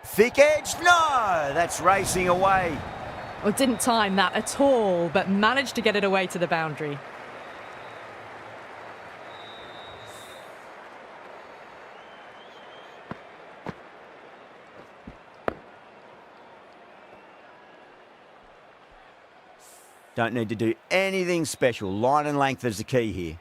Thick edge, no, that's racing away. Well, didn't time that at all, but managed to get it away to the boundary. Don't need to do anything special. Line and length is the key here.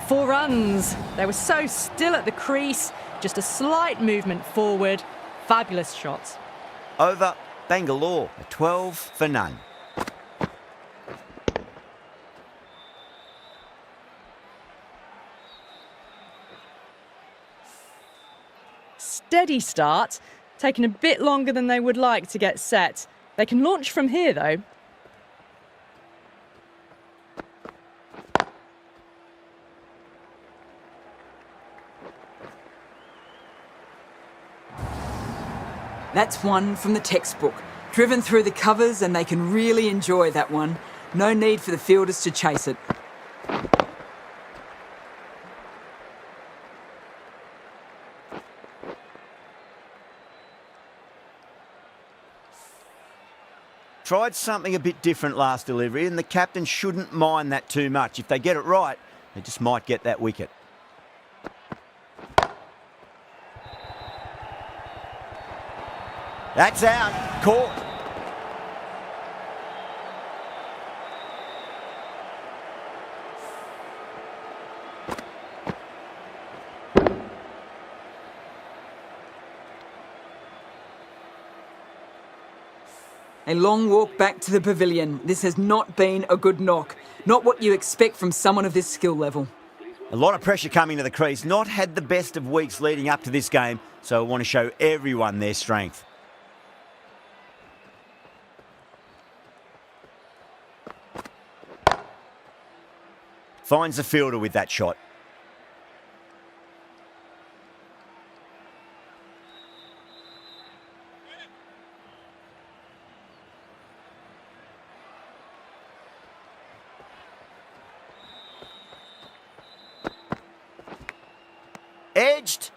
Four runs. They were so still at the crease, just a slight movement forward. Fabulous shots. Over Bangalore, a 12 for none. Steady start, taking a bit longer than they would like to get set. They can launch from here though. That's one from the textbook. Driven through the covers and they can really enjoy that one. No need for the fielders to chase it. Tried something a bit different last delivery, and the captain shouldn't mind that too much. If they get it right, they just might get that wicket. That's out. Caught. A long walk back to the pavilion. This has not been a good knock. Not what you expect from someone of this skill level. A lot of pressure coming to the crease. Not had the best of weeks leading up to this game, so I want to show everyone their strength. Finds the fielder with that shot. Edged.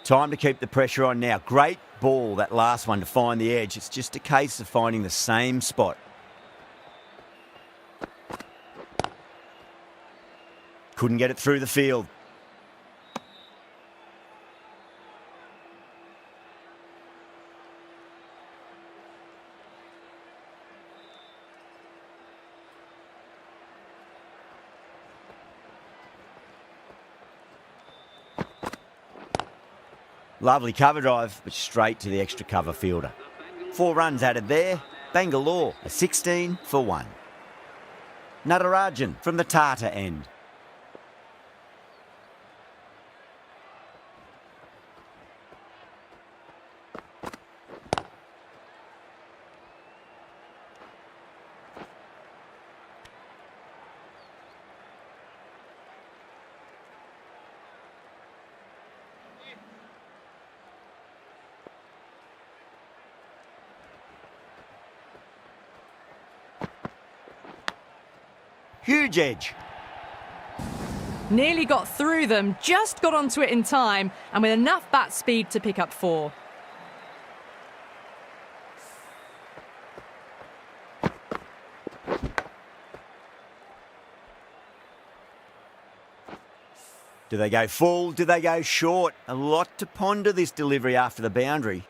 Time to keep the pressure on now. Great ball, that last one, to find the edge. It's just a case of finding the same spot. Couldn't get it through the field. Lovely cover drive, but straight to the extra cover fielder. 4 runs added there. Bangalore, a 16 for 1. Natarajan from the Tata end. Huge edge. Nearly got through them, just got onto it in time, and with enough bat speed to pick up 4. Do they go full? Do they go short? A lot to ponder this delivery after the boundary.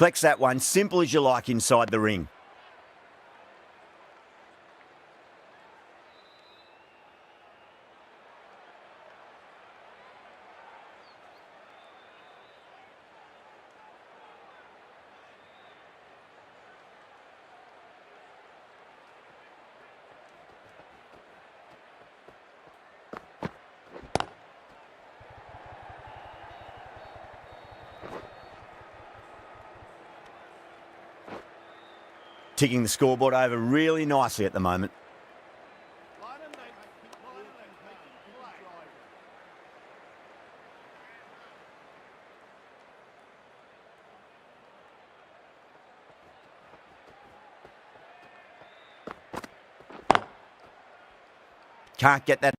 Collects that one, simple as you like inside the ring. Ticking the scoreboard over really nicely at the moment. Can't get that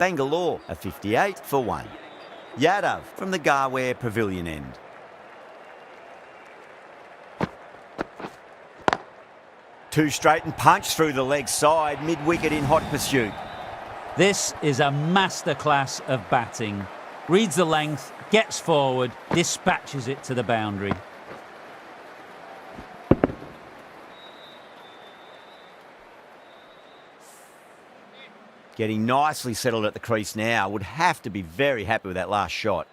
Bangalore are 58 for 1. Yadav from the Garware Pavilion end. Two straight and punch through the leg side, mid-wicket in hot pursuit. This is a masterclass of batting. Reads the length, gets forward, dispatches it to the boundary. Getting nicely settled at the crease now. Would have to be very happy with that last shot.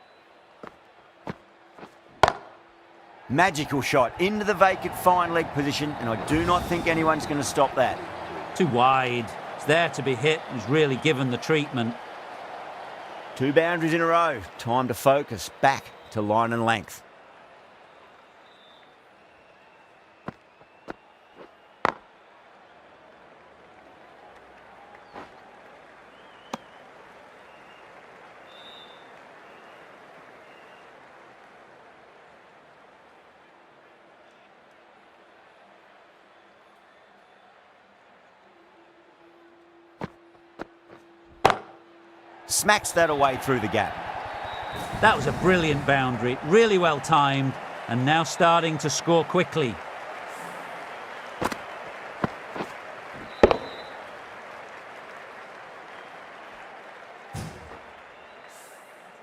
Magical shot into the vacant fine leg position, and I do not think anyone's going to stop that. Too wide. It's there to be hit. He's really given the treatment. 2 boundaries in a row. Time to focus. Back to line and length. Smacks that away through the gap. That was a brilliant boundary, really well timed, and now starting to score quickly.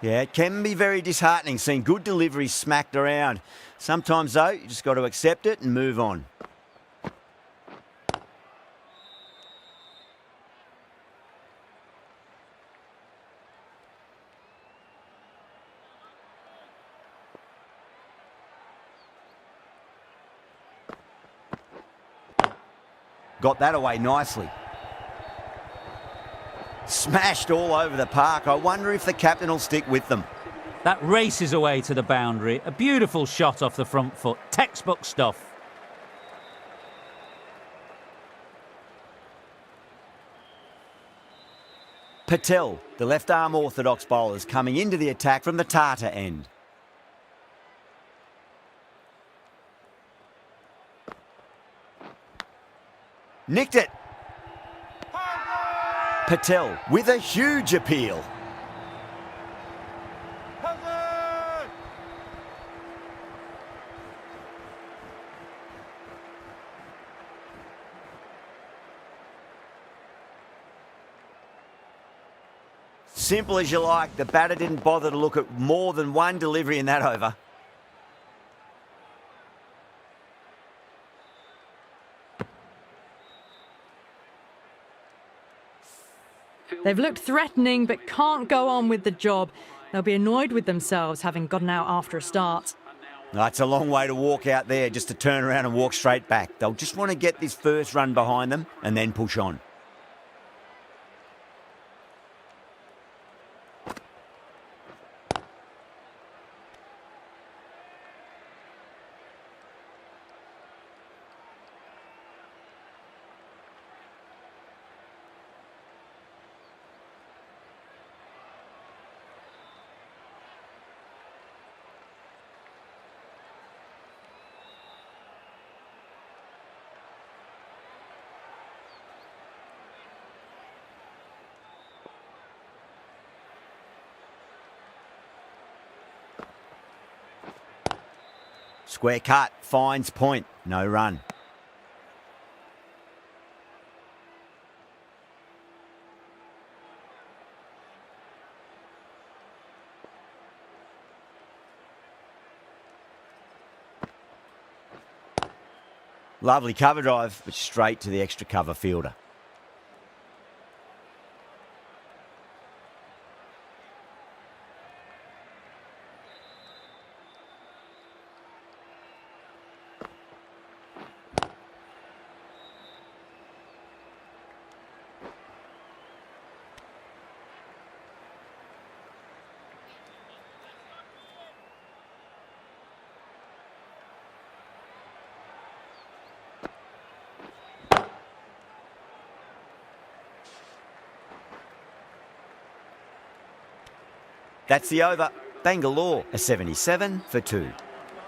Yeah, it can be very disheartening seeing good deliveries smacked around. Sometimes, though, you just got to accept it and move on. Got that away nicely. Smashed all over the park. I wonder if the captain will stick with them. That races away to the boundary. A beautiful shot off the front foot. Textbook stuff. Patel, the left-arm orthodox bowlers, coming into the attack from the Tata end. Nicked it. Patel with a huge appeal. Simple as you like. The batter didn't bother to look at more than one delivery in that over. They've looked threatening but can't go on with the job. They'll be annoyed with themselves having gotten out after a start. It's a long way to walk out there just to turn around and walk straight back. They'll just want to get this first run behind them and then push on. Square cut, finds point, no run. Lovely cover drive, but straight to the extra cover fielder. That's the over. Bangalore are 77 for 2.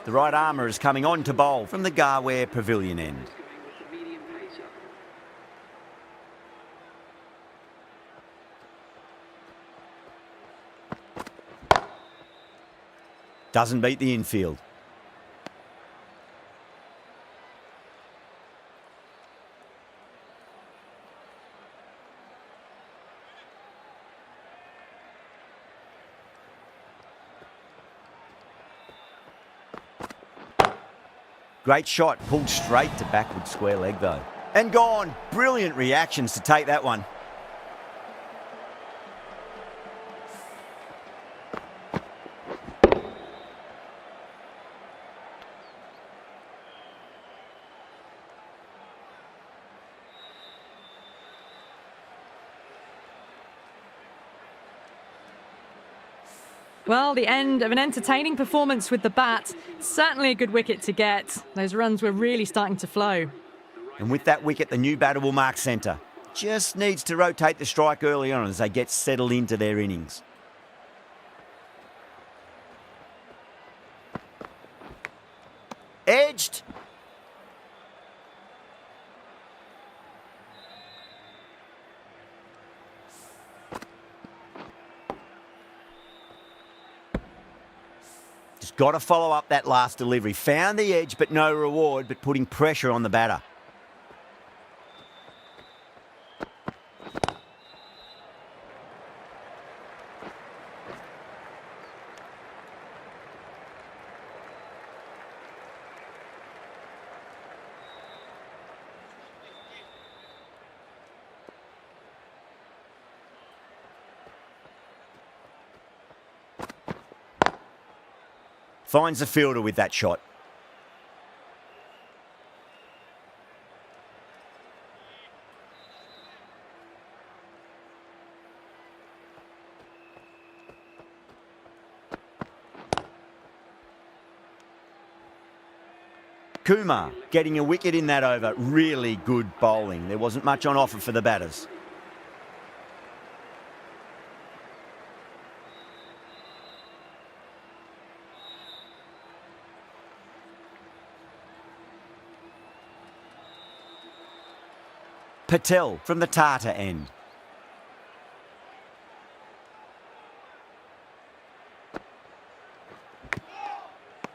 The right armour is coming on to bowl from the Garware Pavilion end. Doesn't beat the infield. Great shot, pulled straight to backward square leg though. And gone. Brilliant reactions to take that one. Well, the end of an entertaining performance with the bat. Certainly a good wicket to get. Those runs were really starting to flow. And with that wicket, the new batter will mark centre. Just needs to rotate the strike early on as they get settled into their innings. Edged. Just got to follow up that last delivery. Found the edge, but no reward, but putting pressure on the batter. Finds the fielder with that shot. Kumar getting a wicket in that over. Really good bowling. There wasn't much on offer for the batters. Patel from the Tata end.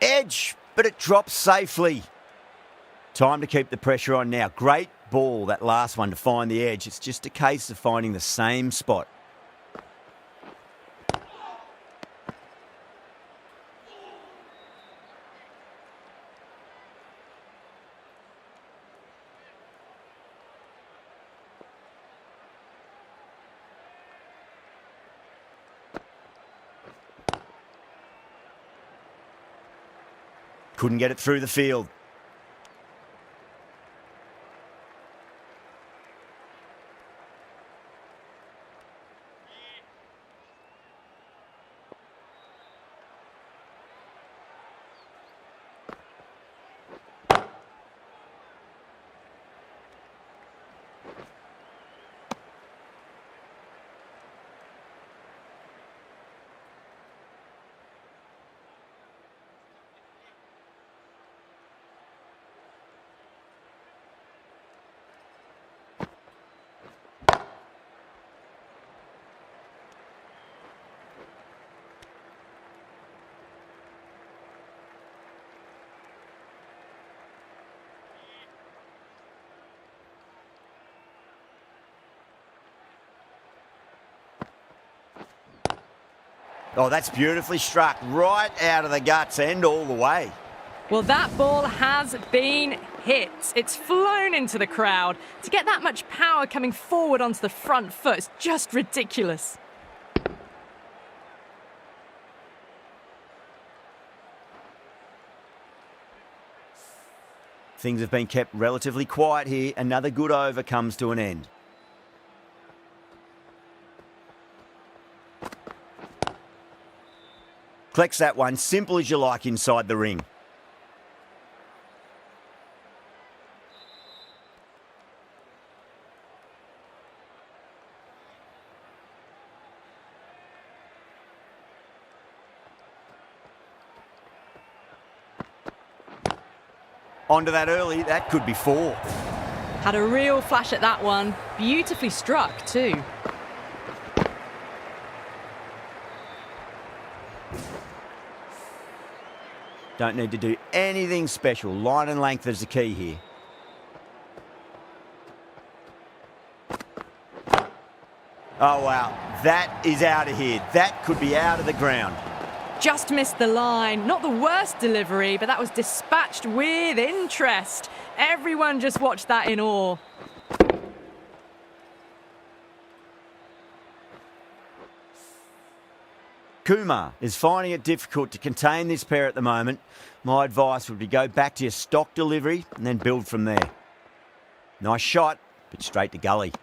Edge, but it drops safely. Time to keep the pressure on now. Great ball, that last one, to find the edge. It's just a case of finding the same spot. Couldn't get it through the field. Oh, that's beautifully struck. Right out of the guts and all the way. Well, that ball has been hit. It's flown into the crowd. To get that much power coming forward onto the front foot is just ridiculous. Things have been kept relatively quiet here. Another good over comes to an end. Collects that one, simple as you like, inside the ring. Onto that early, that could be 4. Had a real flash at that one. Beautifully struck too. Don't need to do anything special. Line and length is the key here. Oh, wow. That is out of here. That could be out of the ground. Just missed the line. Not the worst delivery, but that was dispatched with interest. Everyone just watched that in awe. Kumar is finding it difficult to contain this pair at the moment. My advice would be go back to your stock delivery and then build from there. Nice shot, but straight to gully.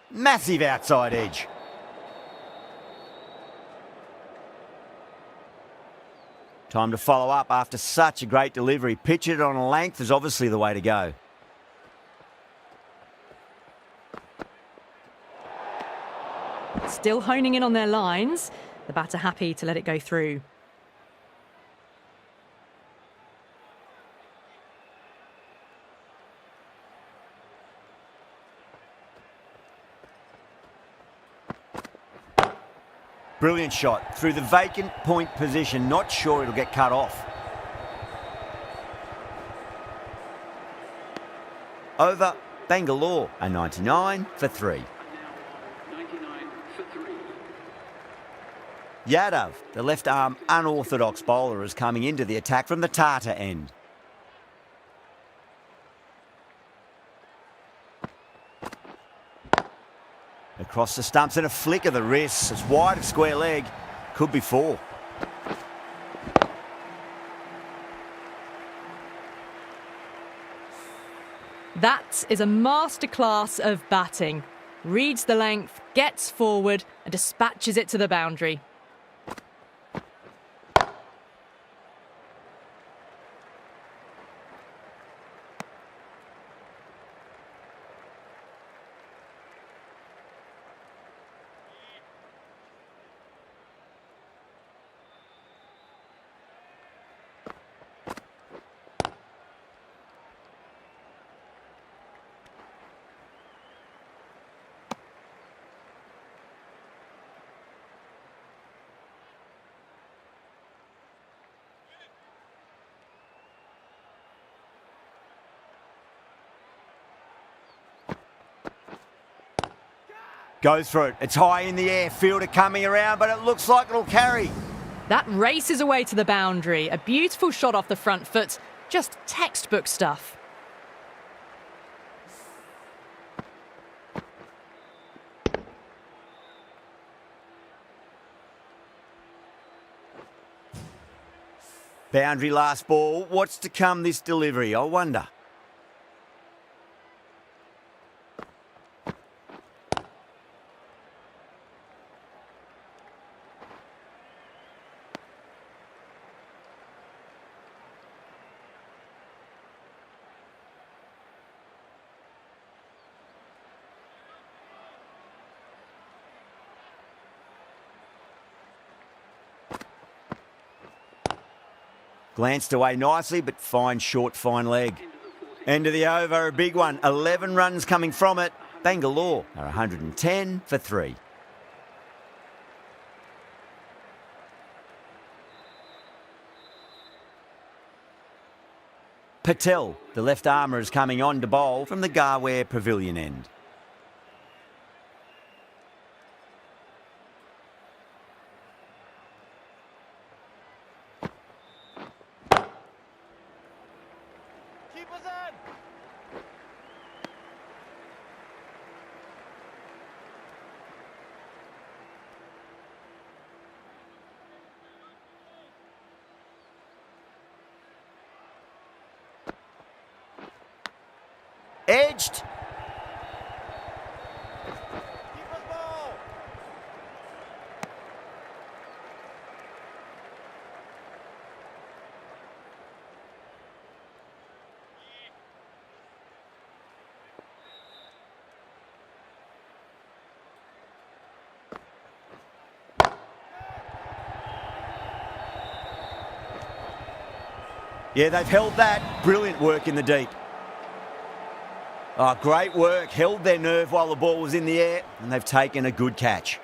Massive outside edge. Time to follow up after such a great delivery. Pitch it on a length is obviously the way to go. Still honing in on their lines. The batter happy to let it go through. Brilliant shot through the vacant point position. Not sure it'll get cut off. Over Bangalore, a 99 for 3. Yadav, the left-arm unorthodox bowler, is coming into the attack from the Tata end. Across the stumps and a flick of the wrists. It's wide of square leg. Could be 4. That is a masterclass of batting. Reads the length, gets forward and dispatches it to the boundary. Goes for it. It's high in the air. Fielder coming around, but it looks like it'll carry. That races away to the boundary. A beautiful shot off the front foot. Just textbook stuff. Boundary last ball. What's to come this delivery, I wonder? Glanced away nicely, but fine short, fine leg. End of the over, a big one. 11 runs coming from it. Bangalore are 110 for 3. Patel, the left armour, is coming on to bowl from the Garware Pavilion end. Edged. Yeah, they've held that. Brilliant work in the deep. Oh, great work. Held their nerve while the ball was in the air, and they've taken a good catch.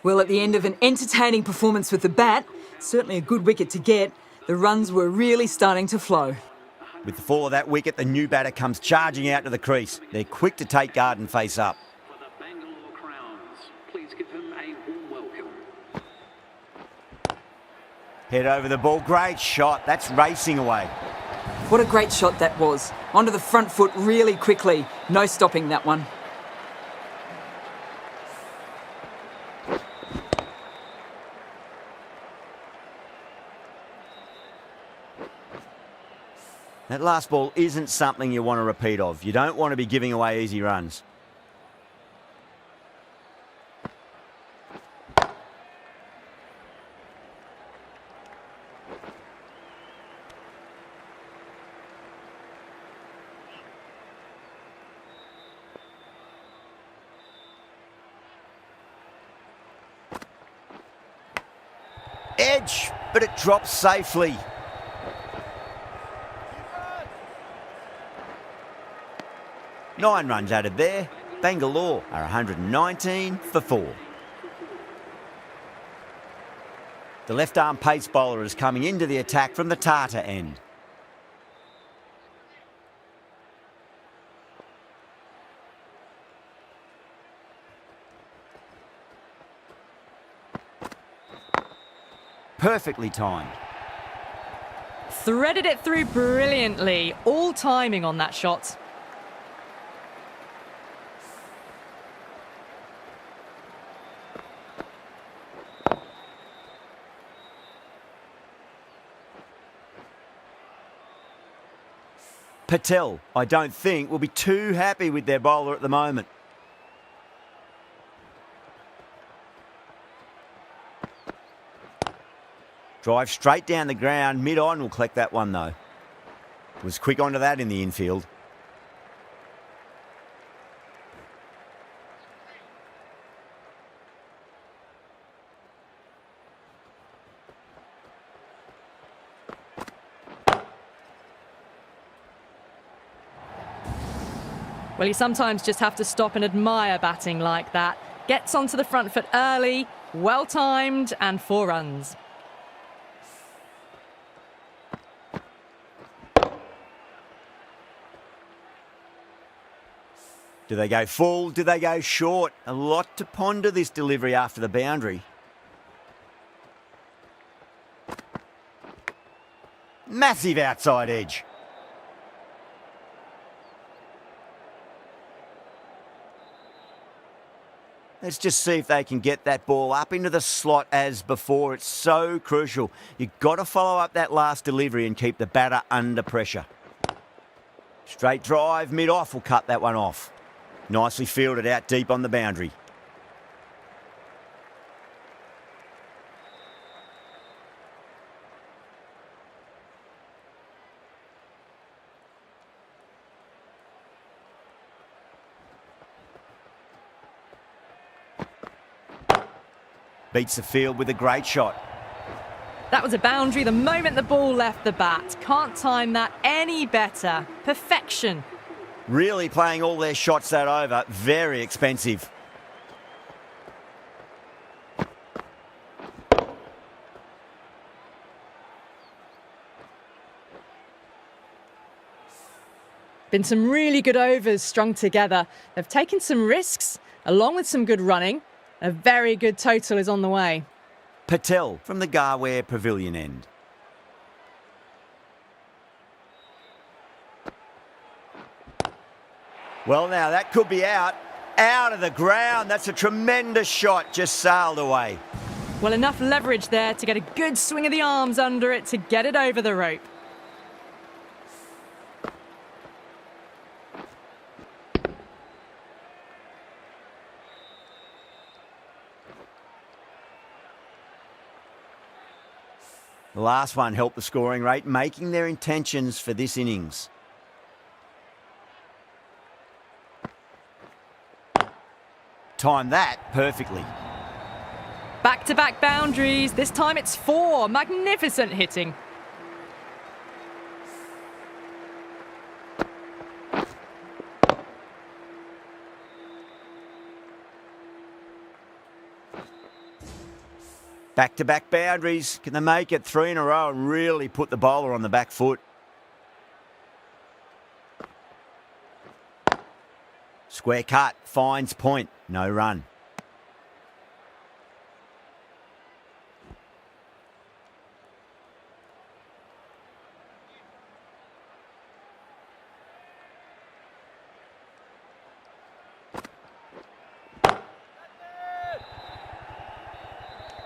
Well, at the end of an entertaining performance with the bat, certainly a good wicket to get, the runs were really starting to flow. With the fall of that wicket, the new batter comes charging out to the crease. They're quick to take guard and face up. For the Bangalore Crowns, please give him a warm welcome. Head over the ball. Great shot. That's racing away. What a great shot that was. Onto the front foot really quickly. No stopping that one. That last ball isn't something you want to repeat of. You don't want to be giving away easy runs. Edge, but it drops safely. Nine runs added there. Bangalore are 119 for 4. The left-arm pace bowler is coming into the attack from the Tata end. Perfectly timed. Threaded it through brilliantly. All timing on that shot. Patel, I don't think, will be too happy with their bowler at the moment. Drive straight down the ground. Mid-on will collect that one, though. Was quick onto that in the infield. Well, you sometimes just have to stop and admire batting like that. Gets onto the front foot early, well timed, and 4 runs. Do they go full? Do they go short? A lot to ponder this delivery after the boundary. Massive outside edge. Let's just see if they can get that ball up into the slot as before. It's so crucial. You've got to follow up that last delivery and keep the batter under pressure. Straight drive, mid-off will cut that one off. Nicely fielded out deep on the boundary. Beats the field with a great shot. That was a boundary the moment the ball left the bat. Can't time that any better. Perfection. Really playing all their shots that over. Very expensive. Been some really good overs strung together. They've taken some risks, along with some good running. A very good total is on the way. Patel from the Garware Pavilion end. Well, now that could be out. Out of the ground. That's a tremendous shot. Just sailed away. Well, enough leverage there to get a good swing of the arms under it to get it over the rope. The last one helped the scoring rate, making their intentions for this innings. Timed that perfectly. Back-to-back boundaries. This time it's 4. Magnificent hitting. Back-to-back boundaries. Can they make it 3 in a row and really put the bowler on the back foot? Square cut, finds point, no run.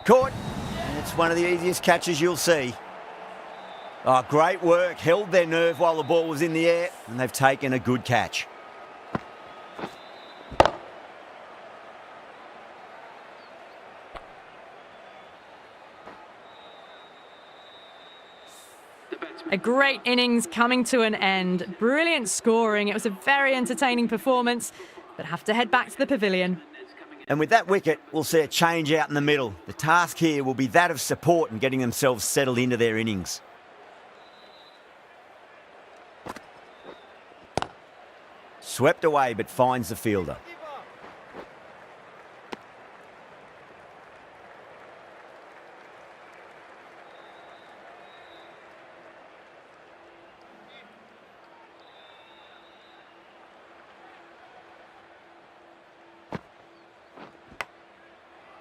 Caught. It's one of the easiest catches you'll see. Oh, great work. Held their nerve while the ball was in the air, and they've taken a good catch. A great innings coming to an end. Brilliant scoring. It was a very entertaining performance, but have to head back to the pavilion. And with that wicket, we'll see a change out in the middle. The task here will be that of support and getting themselves settled into their innings. Swept away, but finds the fielder.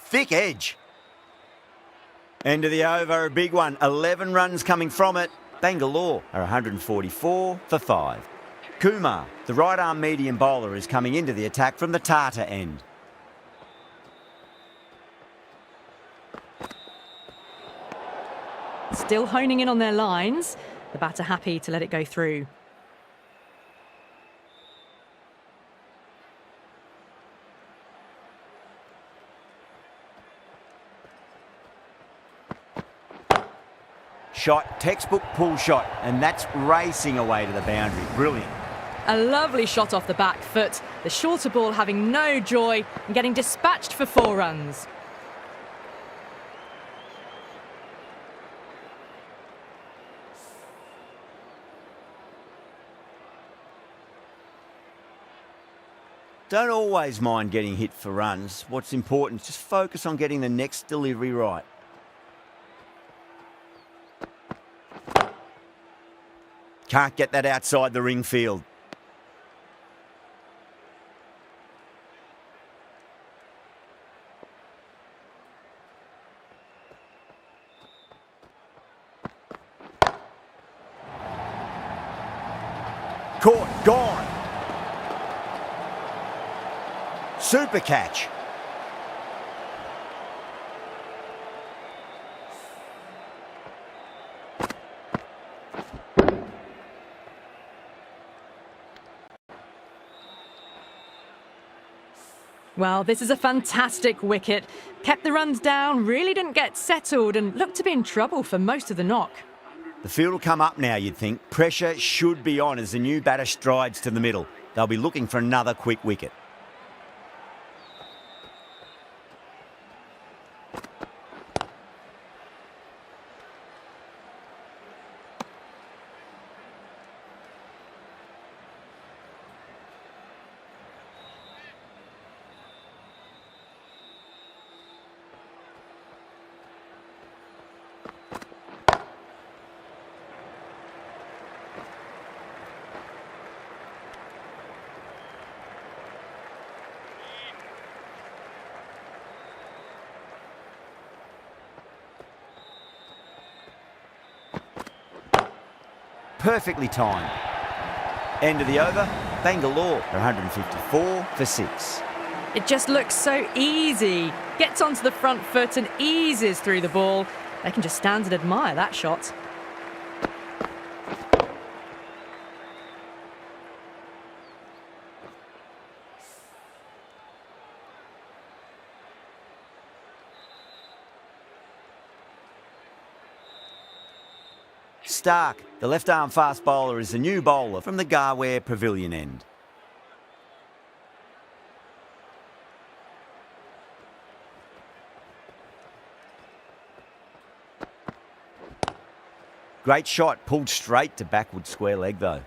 Thick edge. End of the over, a big one. 11 runs coming from it. Bangalore are 144 for 5. Kumar, the right-arm medium bowler, is coming into the attack from the Tata end. Still honing in on their lines. The batter happy to let it go through. Shot, textbook pull shot, and that's racing away to the boundary. Brilliant. A lovely shot off the back foot. The shorter ball having no joy and getting dispatched for 4 runs. Don't always mind getting hit for runs. What's important is just focus on getting the next delivery right. Can't get that outside the ring field. Caught, gone. Super catch. Well, this is a fantastic wicket. Kept the runs down, really didn't get settled and looked to be in trouble for most of the knock. The field will come up now, you'd think. Pressure should be on as the new batter strides to the middle. They'll be looking for another quick wicket. Perfectly timed. End of the over, Bangalore 154 for 6. It just looks so easy. Gets onto the front foot and eases through the ball. They can just stand and admire that shot. Starc, the left-arm fast bowler, is the new bowler from the Garware Pavilion end. Great shot, pulled straight to backward square leg though.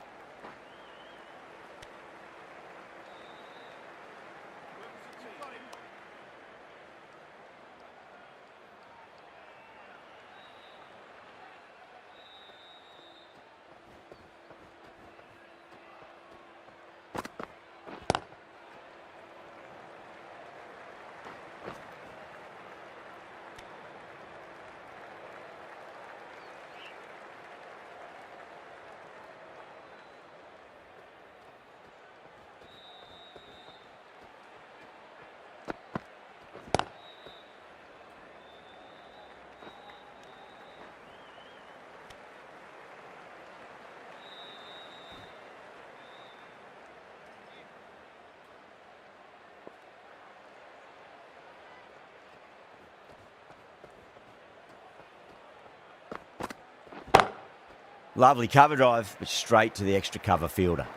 Lovely cover drive, but straight to the extra cover fielder.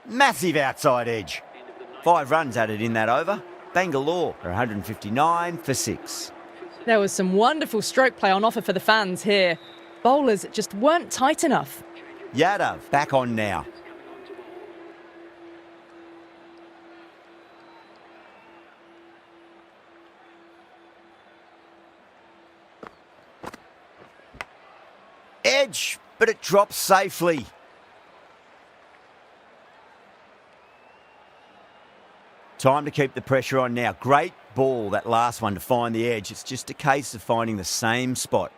Massive outside edge. 5 runs added in that over. Bangalore are 159 for 6. There was some wonderful stroke play on offer for the fans here. Bowlers just weren't tight enough. Yadav back on now. Edge, but it drops safely. Time to keep the pressure on now. Great ball, that last one, to find the edge. It's just a case of finding the same spot.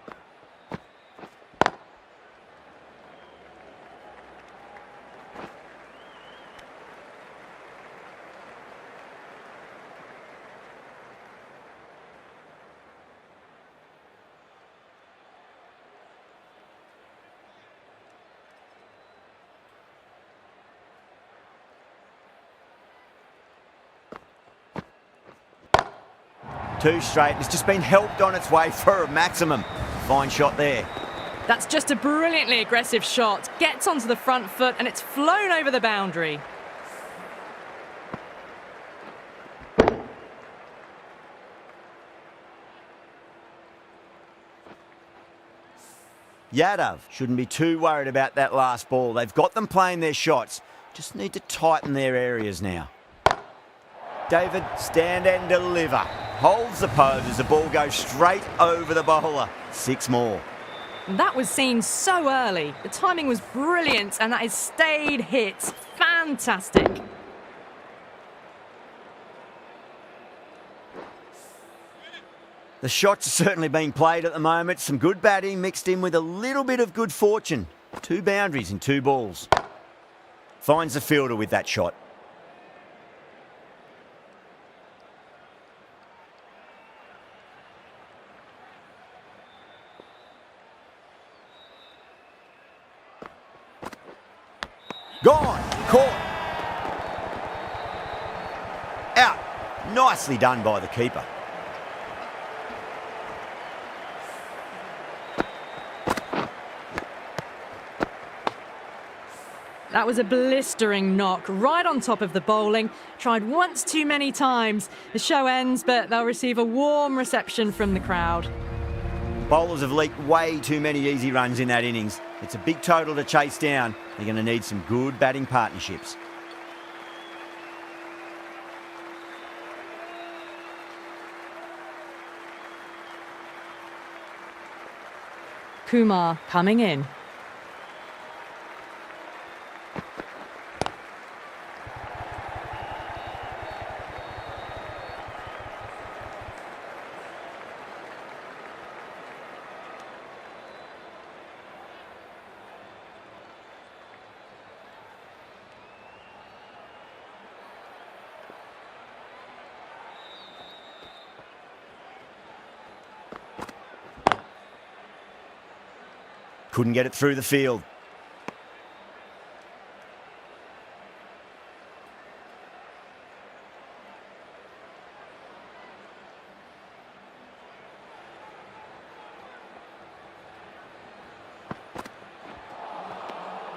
Two straight. It's just been helped on its way for a maximum. Fine shot there. That's just a brilliantly aggressive shot. Gets onto the front foot and it's flown over the boundary. Yadav shouldn't be too worried about that last ball. They've got them playing their shots. Just need to tighten their areas now. David, stand and deliver. Holds the pose as the ball goes straight over the bowler. 6 more. That was seen so early. The timing was brilliant and that is stayed hits. Fantastic. The shots are certainly being played at the moment. Some good batting mixed in with a little bit of good fortune. 2 boundaries in 2 balls. Finds the fielder with that shot. Gone. Caught. Out. Nicely done by the keeper. That was a blistering knock right on top of the bowling. Tried once too many times. The show ends, but they'll receive a warm reception from the crowd. Bowlers have leaked way too many easy runs in that innings. It's a big total to chase down. They're going to need some good batting partnerships. Kumar coming in. Couldn't get it through the field.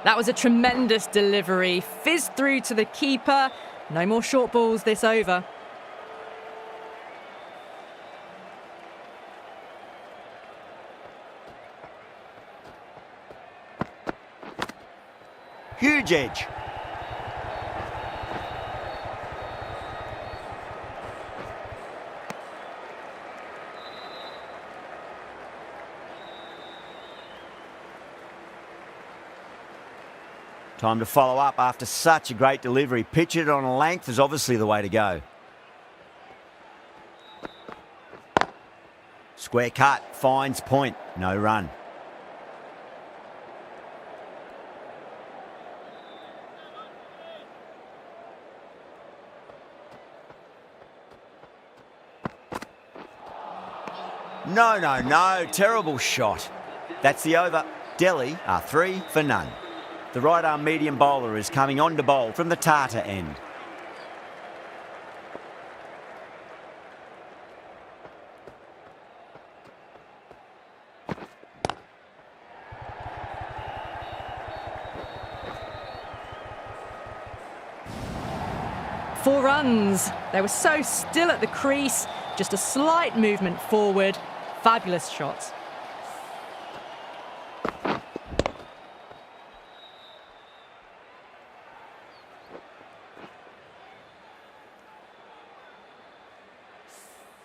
That was a tremendous delivery. Fizzed through to the keeper. No more short balls this over. Huge edge. Time to follow up after such a great delivery. Pitch it on a length is obviously the way to go. Square cut, finds point, no run. No, terrible shot. That's the over. Delhi are 3 for none. The right-arm medium bowler is coming on to bowl from the Tata end. Four runs. They were so still at the crease. Just a slight movement forward. Fabulous shots.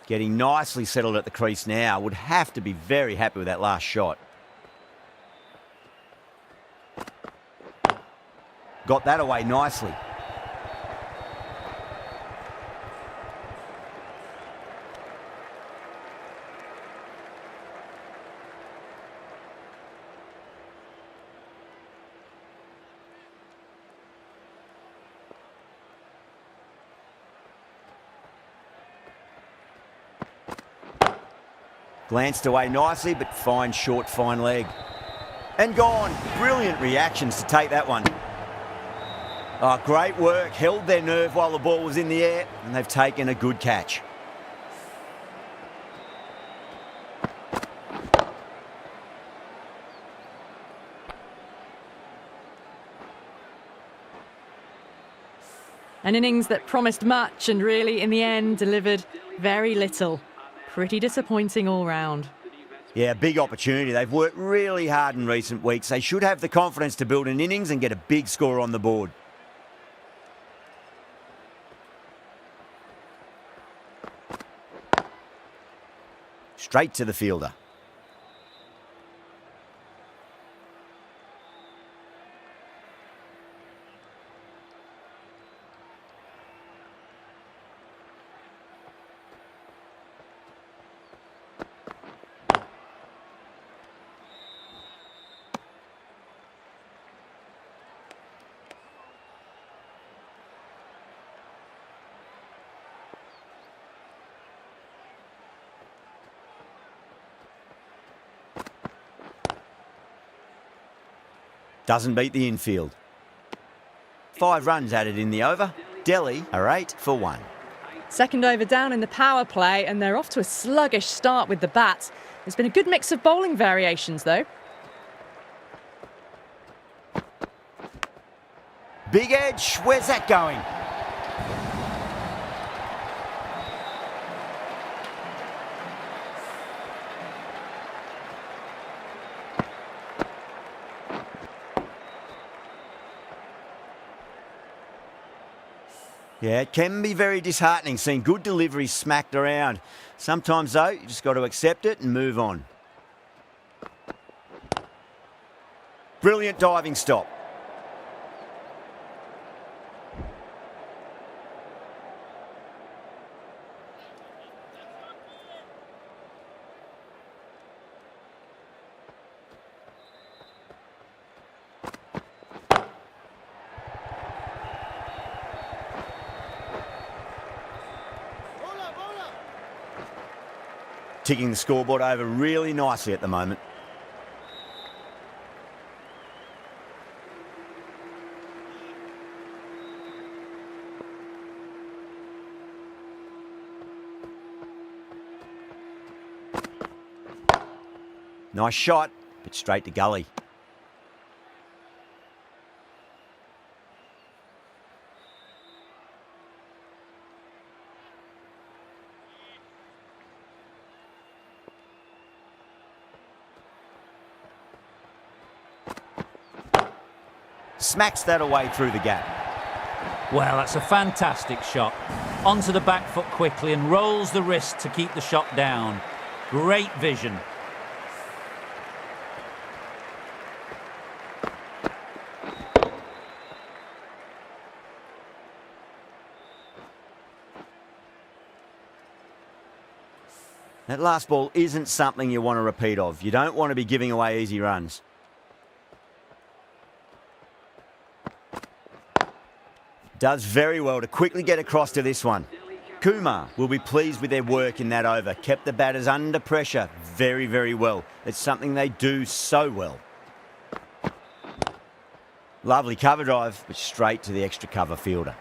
Getting nicely settled at the crease now. Would have to be very happy with that last shot. Got that away nicely. Glanced away nicely, but fine short, fine leg. And gone. Brilliant reactions to take that one. Oh, great work. Held their nerve while the ball was in the air, and they've taken a good catch. An innings that promised much and really, in the end, delivered very little. Pretty disappointing all round. Yeah, big opportunity. They've worked really hard in recent weeks. They should have the confidence to build an innings and get a big score on the board. Straight to the fielder. Doesn't beat the infield. 5 runs added in the over. Delhi are 8 for 1. Second over down in the power play, and they're off to a sluggish start with the bats. There's been a good mix of bowling variations, though. Big edge. Where's that going? Yeah, it can be very disheartening seeing good deliveries smacked around. Sometimes, though, you just got to accept it and move on. Brilliant diving stop. Ticking the scoreboard over really nicely at the moment. Nice shot, but straight to gully. Smacks that away through the gap. Well, that's a fantastic shot. Onto the back foot quickly and rolls the wrist to keep the shot down. Great vision. That last ball isn't something you want to repeat of. You don't want to be giving away easy runs. Does very well to quickly get across to this one. Kumar will be pleased with their work in that over. Kept the batters under pressure very, very well. It's something they do so well. Lovely cover drive, but straight to the extra cover fielder.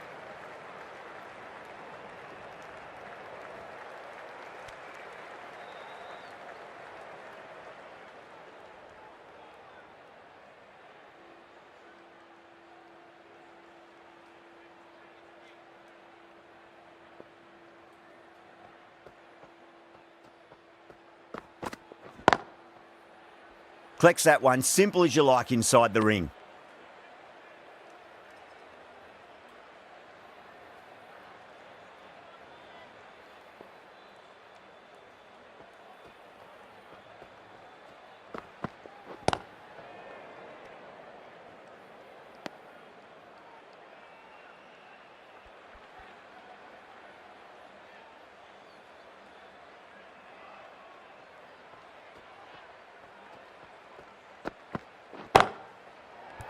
Collects that one, simple as you like inside the ring.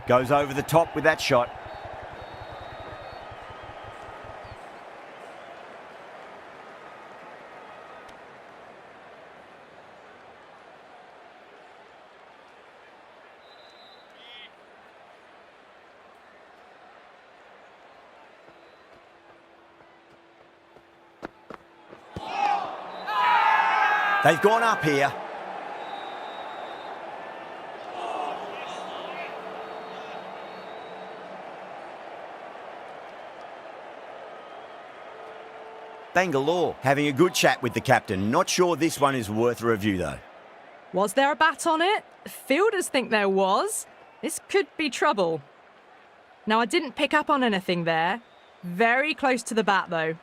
Goes over the top with that shot. They've gone up here. Bangalore having a good chat with the captain. Not sure this one is worth a review though. Was there a bat on it? Fielders think there was. This could be trouble. Now, I didn't pick up on anything there. Very close to the bat though.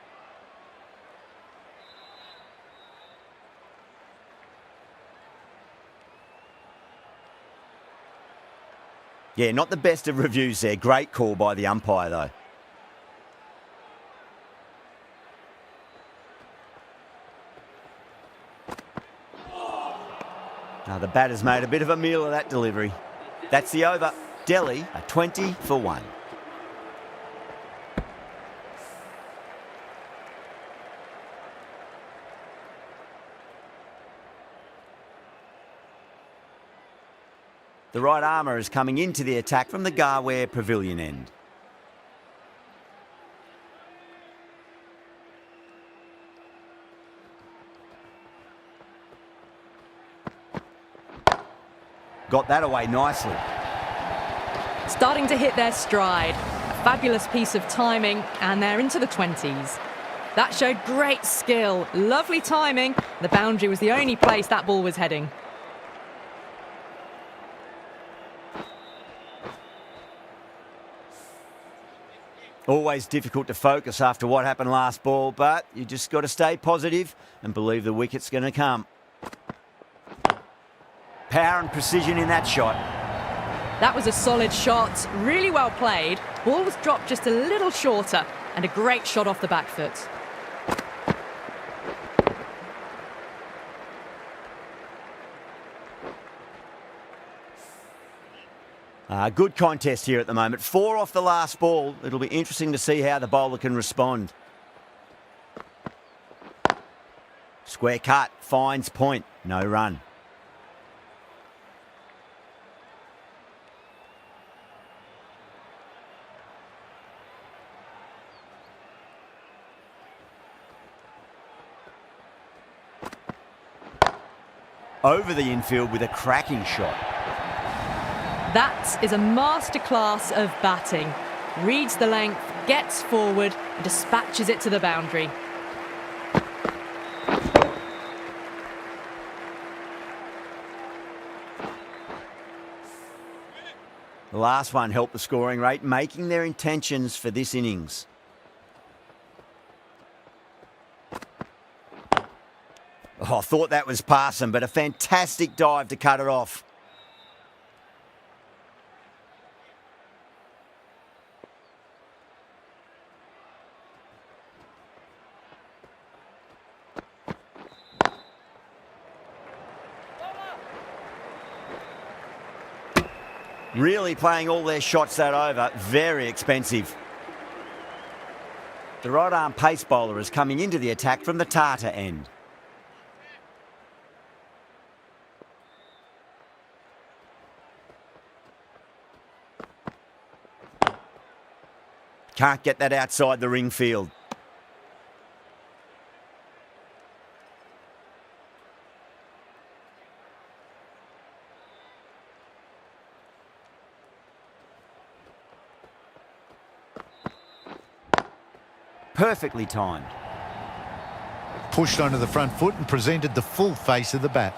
Yeah, not the best of reviews there. Great call by the umpire though. Now the batter's made a bit of a meal of that delivery. That's the over. Delhi are 20 for 1. The right armour is coming into the attack from the Garware Pavilion end. Got that away nicely. Starting to hit their stride. A fabulous piece of timing, and they're into the 20s. That showed great skill, lovely timing. The boundary was the only place that ball was heading. Always difficult to focus after what happened last ball, but you just got to stay positive and believe the wicket's going to come. Power and precision in that shot. That was a solid shot, really well played. Ball was dropped just a little shorter, and a great shot off the back foot. Good contest here at the moment. 4 off the last ball. It'll be interesting to see how the bowler can respond. Square cut, finds point, no run. over the infield with a cracking shot. That is a masterclass of batting. Reads the length, gets forward and dispatches it to the boundary. The last one helped the scoring rate, making their intentions for this innings. Oh, I thought that was passing, but a fantastic dive to cut it off. Really playing all their shots that over. Very expensive. The right arm pace bowler is coming into the attack from the Tata end. Can't get that outside the ring field. Perfectly timed. Pushed onto the front foot and presented the full face of the bat.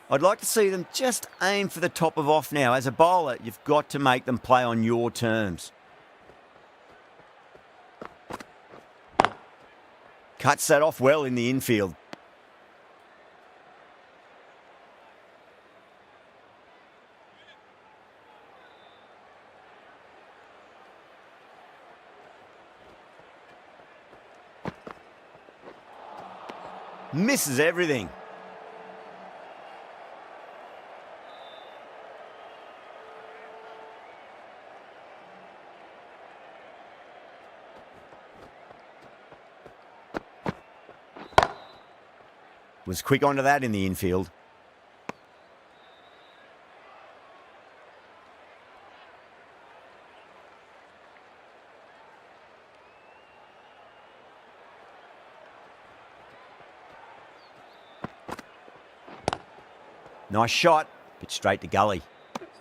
I'd like to see them just aim for the top of off now. As a bowler, you've got to make them play on your terms. Cuts that off well in the infield. Misses everything. Was quick onto that in the infield. Nice shot, but straight to gully.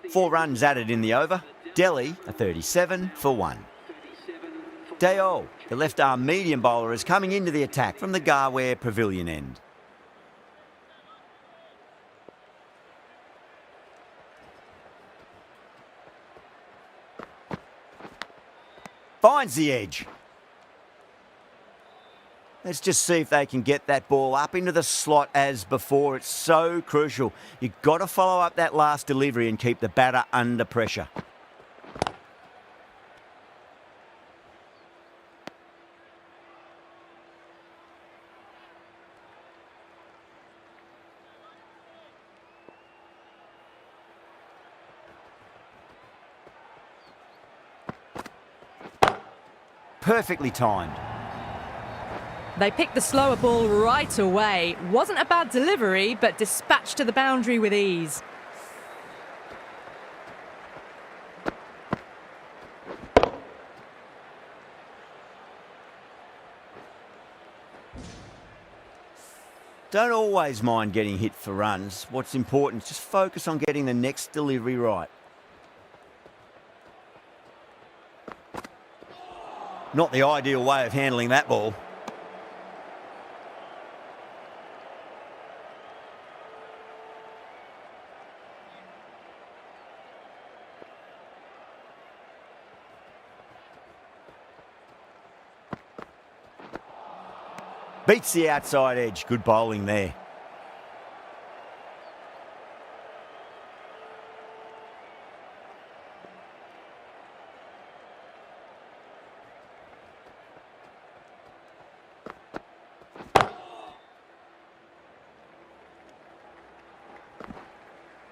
4 runs added in the over. Delhi, a 37 for 1. Dayol, the left-arm medium bowler, is coming into the attack from the Garware Pavilion end. Finds the edge. Let's just see if they can get that ball up into the slot as before. It's so crucial. You've got to follow up that last delivery and keep the batter under pressure. Perfectly timed. They picked the slower ball right away. Wasn't a bad delivery, but dispatched to the boundary with ease. Don't always mind getting hit for runs. What's important is just focus on getting the next delivery right. Not the ideal way of handling that ball. Beats the outside edge. Good bowling there.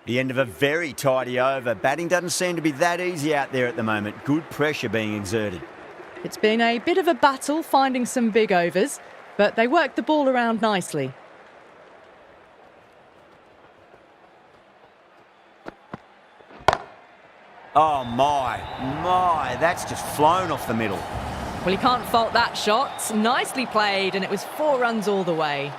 The end of a very tidy over. Batting doesn't seem to be that easy out there at the moment. Good pressure being exerted. It's been a bit of a battle finding some big overs, but they worked the ball around nicely. Oh, my, that's just flown off the middle. Well, you can't fault that shot. Nicely played, and it was 4 runs all the way.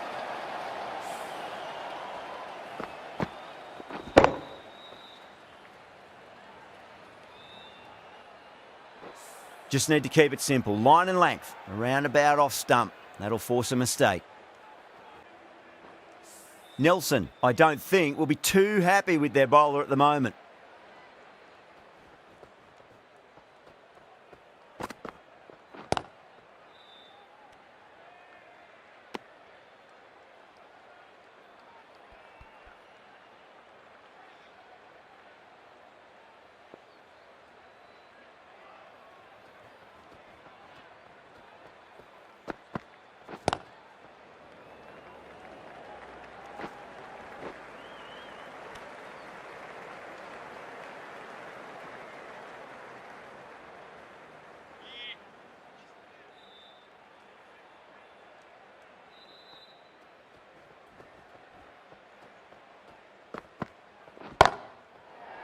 Just need to keep it simple. Line and length, around about off stump. That'll force a mistake. Nelson, I don't think, will be too happy with their bowler at the moment.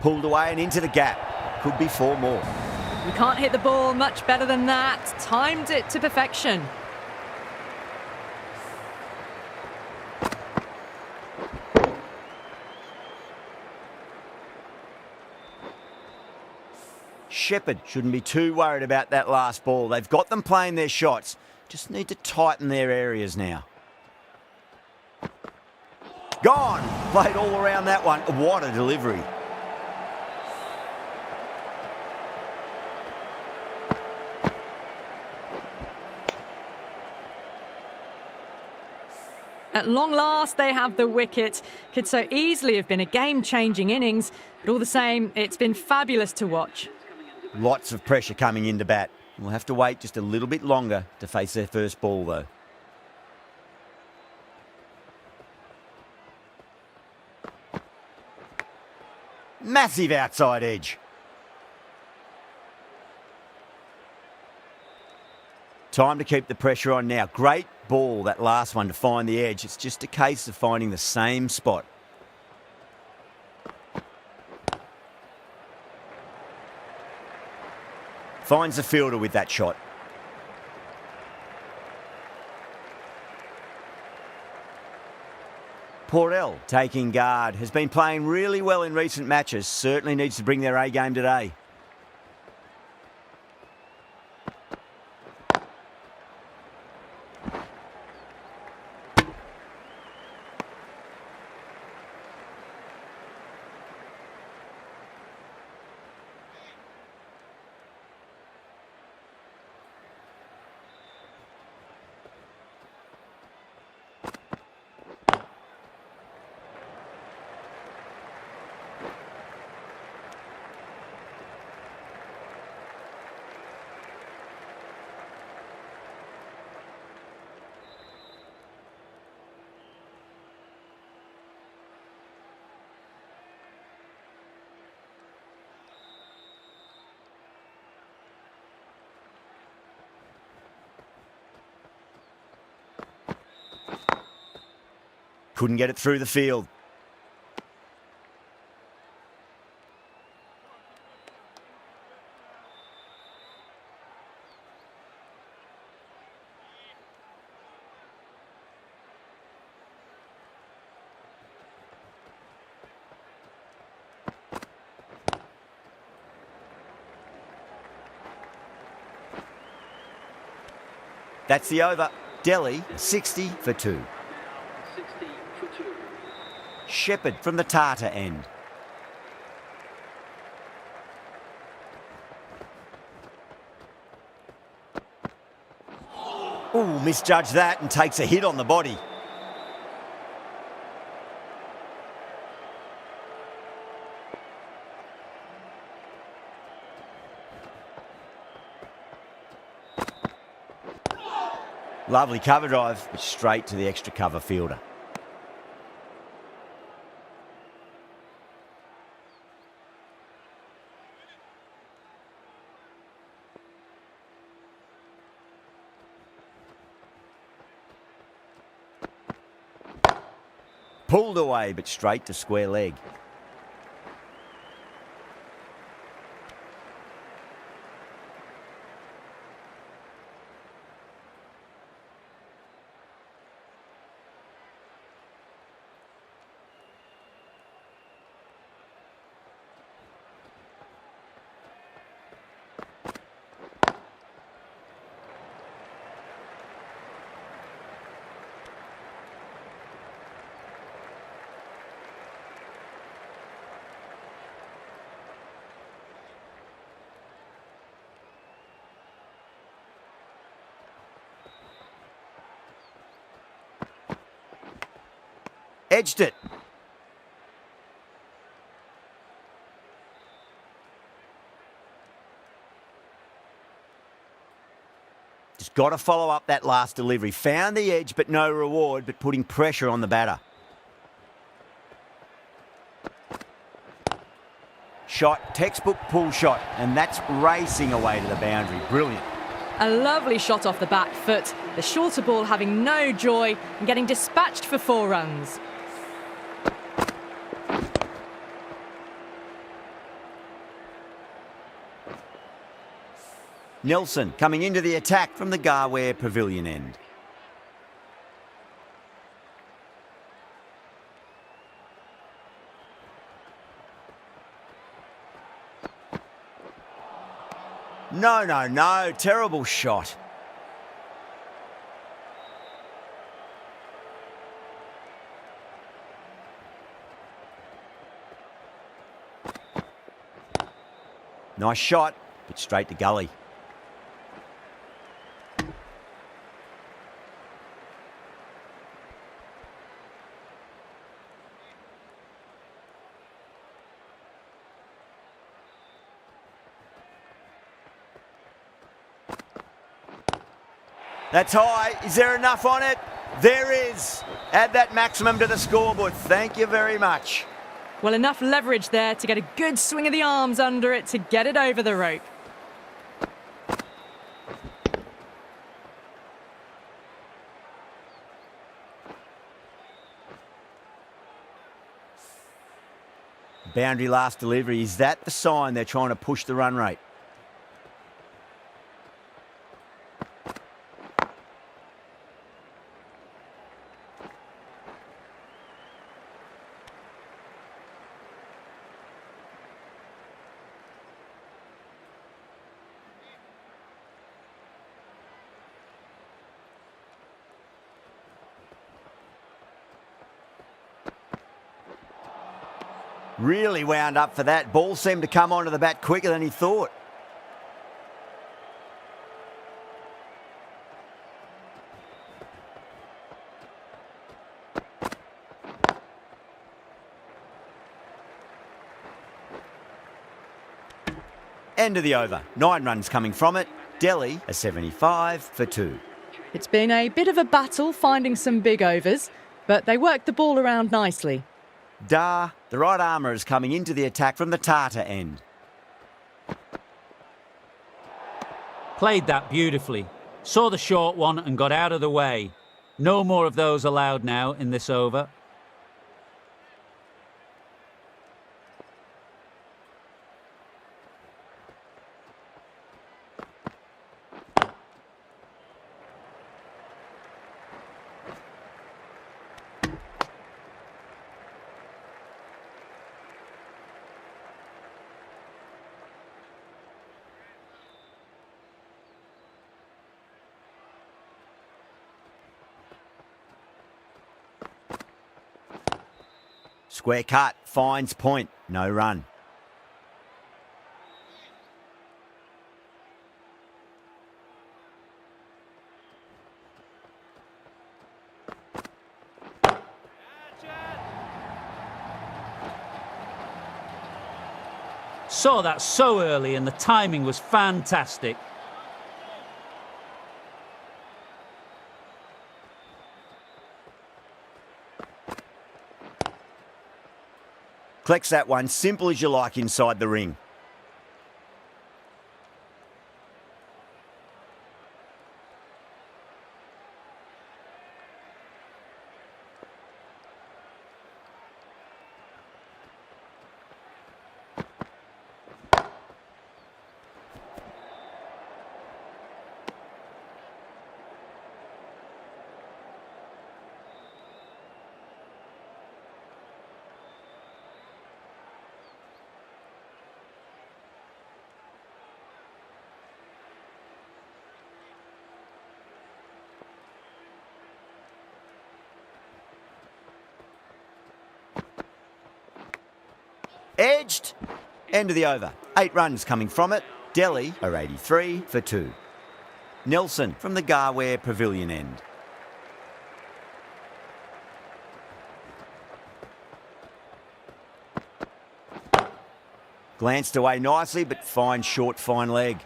Pulled away and into the gap. Could be 4 more. You can't hit the ball much better than that. Timed it to perfection. Shepherd shouldn't be too worried about that last ball. They've got them playing their shots. Just need to tighten their areas now. Gone. Played all around that one. What a delivery. At long last, they have the wicket. Could so easily have been a game-changing innings, but all the same, it's been fabulous to watch. Lots of pressure coming into bat. We'll have to wait just a little bit longer to face their first ball, though. Massive outside edge. Time to keep the pressure on now. Great ball, that last one, to find the edge. It's just a case of finding the same spot. Finds the fielder with that shot. Porell taking guard. Has been playing really well in recent matches. Certainly needs to bring their A game today. Couldn't get it through the field. That's the over. Delhi, 60 for 2. 60 for 2. Shepherd from the Tata end. Ooh, misjudged that and takes a hit on the body. Lovely cover drive, straight to the extra cover fielder. Pulled away, but straight to square leg. Edged it. Just got to follow up that last delivery. Found the edge, but no reward, but putting pressure on the batter. Shot, textbook pull shot, and that's racing away to the boundary. Brilliant. A lovely shot off the back foot. The shorter ball having no joy and getting dispatched for 4 runs. Nelson coming into the attack from the Garware Pavilion end. No, no, no. Terrible shot. Nice shot, but straight to gully. That's high. Is there enough on it? There is. Add that maximum to the scoreboard. Thank you very much. Well, enough leverage there to get a good swing of the arms under it to get it over the rope. Boundary last delivery. Is that the sign they're trying to push the run rate? Really wound up for that. Ball seemed to come onto the bat quicker than he thought. End of the over. 9 runs coming from it. Delhi a 75 for 2. It's been a bit of a battle finding some big overs, but they worked the ball around nicely. Da, the right armour is coming into the attack from the Tata end. Played that beautifully. Saw the short one and got out of the way. No more of those allowed now in this over. Square cut, finds point, no run. Saw that so early and the timing was fantastic. Collects that one, simple as you like inside the ring. Edged. End of the over. 8 runs coming from it. Delhi are 83 for 2. Nelson from the Garware Pavilion end. Glanced away nicely, but fine short, fine leg.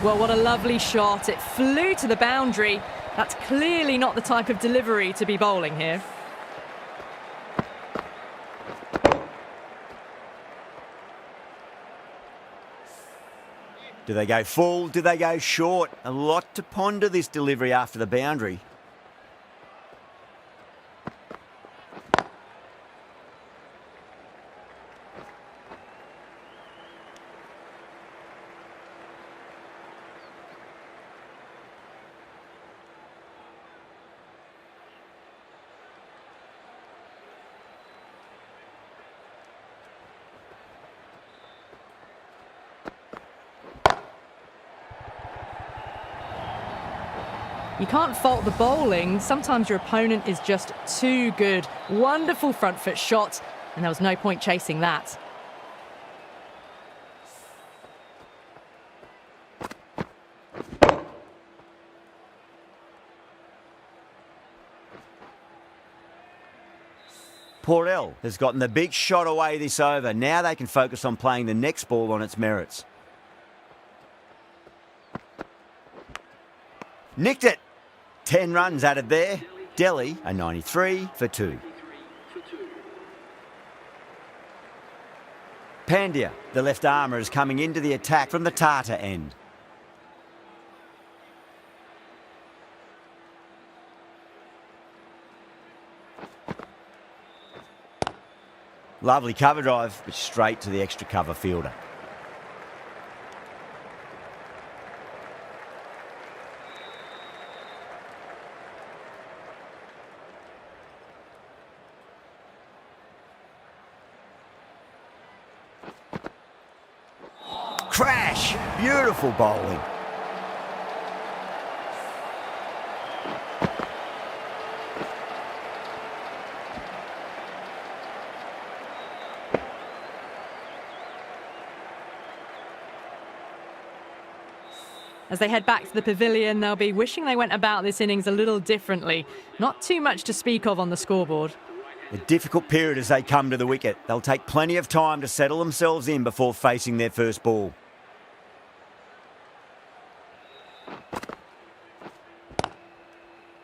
Well, what a lovely shot. It flew to the boundary. That's clearly not the type of delivery to be bowling here. Do they go full? Do they go short? A lot to ponder this delivery after the boundary. You can't fault the bowling. Sometimes your opponent is just too good. Wonderful front foot shot, and there was no point chasing that. Porell has gotten the big shot away this over. Now they can focus on playing the next ball on its merits. Nicked it. 10 runs added there. Delhi a 93 for 2. Pandya, the left armour, is coming into the attack from the Tata end. Lovely cover drive, but straight to the extra cover fielder. Crash! Beautiful bowling. As they head back to the pavilion, they'll be wishing they went about this innings a little differently. Not too much to speak of on the scoreboard. A difficult period as they come to the wicket. They'll take plenty of time to settle themselves in before facing their first ball.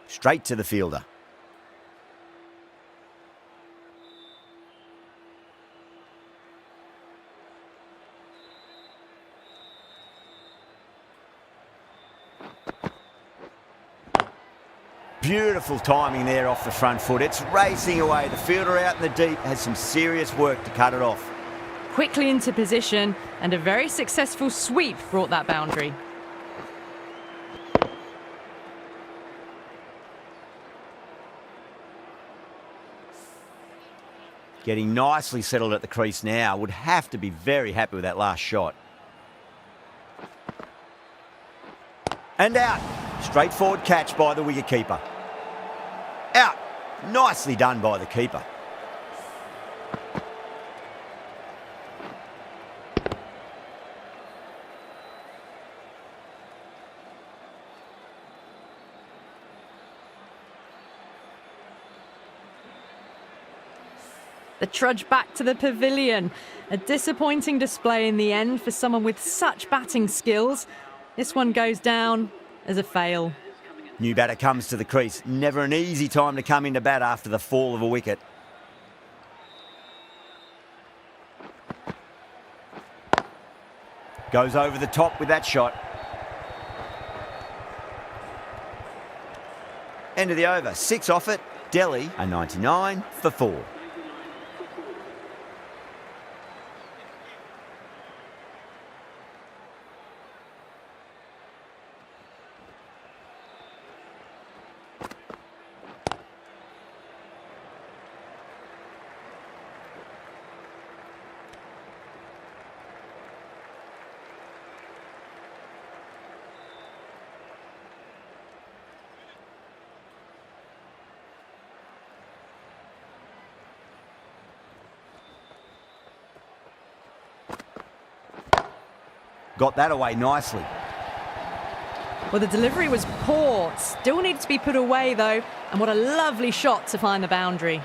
Straight to the fielder. Beautiful timing there off the front foot. It's racing away. The fielder out in the deep has some serious work to cut it off. Quickly into position, and a very successful sweep brought that boundary. Getting nicely settled at the crease now. Would have to be very happy with that last shot. And out. Straightforward catch by the wicketkeeper. Out. Nicely done by the keeper. The trudge back to the pavilion. A disappointing display in the end for someone with such batting skills. This one goes down as a fail. New batter comes to the crease. Never an easy time to come into bat after the fall of a wicket. Goes over the top with that shot. End of the over. 6 off it. Delhi a 99 for 4. Got that away nicely. Well, the delivery was poor. Still needs to be put away, though. And what a lovely shot to find the boundary.